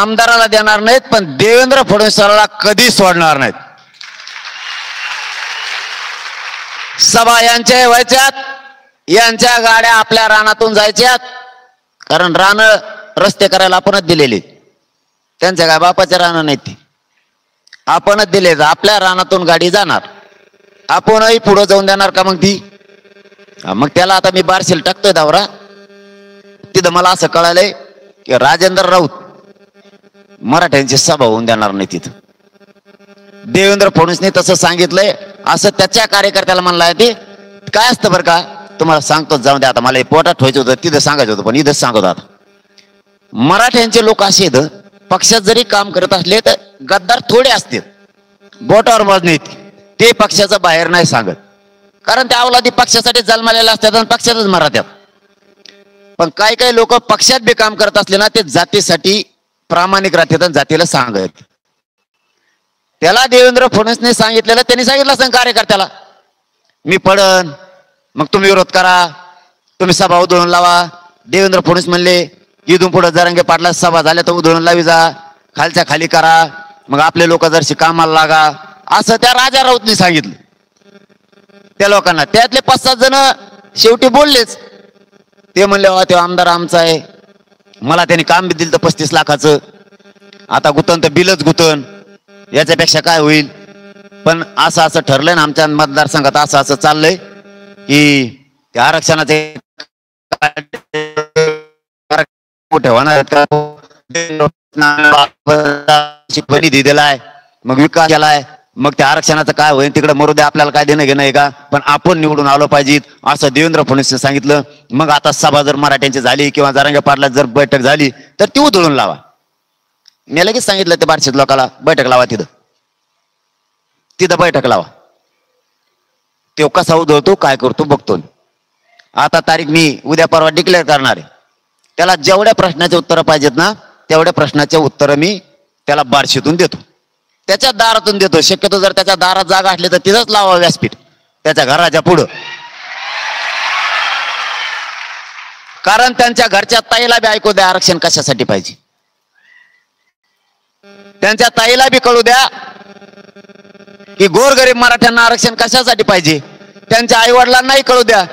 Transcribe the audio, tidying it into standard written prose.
आमदाराला देणार नाहीत, पण देवेंद्र फडणवीसाला कधी सोडणार नाहीत. सभा यांच्या व्हायच्यात, यांच्या गाड्या आपल्या रानातून जायच्यात, कारण रान रस्ते करायला आपणच दिलेले, त्यांच्या काय बापाच्या रान नाही, ती आपणच दिले. आपल्या रानातून गाडी जाणार, आपणही पुढे जाऊन देणार का मग ती? मग त्याला आता मी बारशील टाकतोय दावरा. तिथं मला असं कळालंय की राजेंद्र राऊत मराठ्यांची सभा होऊन देणार नाही तिथं. देवेंद्र फडणवीसने तसं सांगितलंय, असं त्याच्या कार्यकर्त्याला म्हणलं ते काय असतं बरं का, तुम्हाला सांगतो, जाऊन द्या. आता मला पोटात ठेवायचं होतं, तिथं सांगायचं होतं, पण इथंच सांगतो. आता मराठ्यांचे लोक असे आहेत, पक्षात जरी काम करत असले तर गद्दार थोडे असतील, बोटावर मोजणे, ते पक्षाचं बाहेर नाही सांगत, कारण त्या अवलादी पक्षासाठी जन्मलेल्या असतात आणि पक्षातच मराठ्यात. पण काही काही लोक पक्षात बी काम करत असले ना, ते जातीसाठी प्रामाणिक राहतात आणि जातीला सांगत. त्याला देवेंद्र फडणवीसने सांगितलेलं, त्यांनी सांगितलं असं कार्यकर्त्याला, मी पडन, मग तुम्ही विरोध करा, तुम्ही सभा उधळून लावा. देवेंद्र फडणवीस म्हणले, इथून पुढे जरांगे पाटला सभा झाल्या तर उधळून लावी जा, खालच्या खाली करा, मग आपले लोक जरशी कामाला लागा, असं त्या राजा राऊतने सांगितलं त्या लोकांना. त्यातले 5-7 जण शेवटी बोललेच. ते म्हणले, ते आमदार आमचा आहे, मला त्यांनी काम बी दिलं तर 35 लाखाचं, आता गुतन तर बिलच गुतन, याच्यापेक्षा काय होईल. पण असं असं ठरलंय ना आमच्या मतदारसंघात, असं असं चाललंय की त्या आरक्षणाचे मोठे होणार दिलाय, मग विकास केलाय, मग त्या आरक्षणाचं काय होईल तिकडे मरू द्या, आपल्याला काय देणं घेणं आहे का, पण आपण निवडून आलो पाहिजे, असं देवेंद्र फडणवीसने सांगितलं. मग आता सभा जर मराठ्यांची झाली किंवा जरांगे पाटला जर बैठक झाली तर ती उधळून लावा. मी लगेच सांगितलं ते बार्शीत लोकांना, बैठक लावा, तिथं बैठक लावा. तो कसा उधळतो काय करतो बघतो. आता तारीख मी उद्या परवा डिक्लेअर करणार आहे. त्याला जेवढ्या प्रश्नाचे उत्तरं पाहिजेत ना, तेवढ्या प्रश्नाचे उत्तरं मी त्याला बार्शीतून देतो, त्याच्या दारातून देतो. शक्यतो जर त्याच्या दारात जागा असली तर तिथंच लावा व्यासपीठ, त्याच्या घराच्या पुढं, कारण त्यांच्या घरच्या ताईला बी ऐकू द्या आरक्षण कशासाठी पाहिजे, त्यांच्या ताईला बी कळू द्या की गोरगरीब मराठ्यांना आरक्षण कशासाठी पाहिजे, त्यांच्या आई वडिलांनाही कळू द्या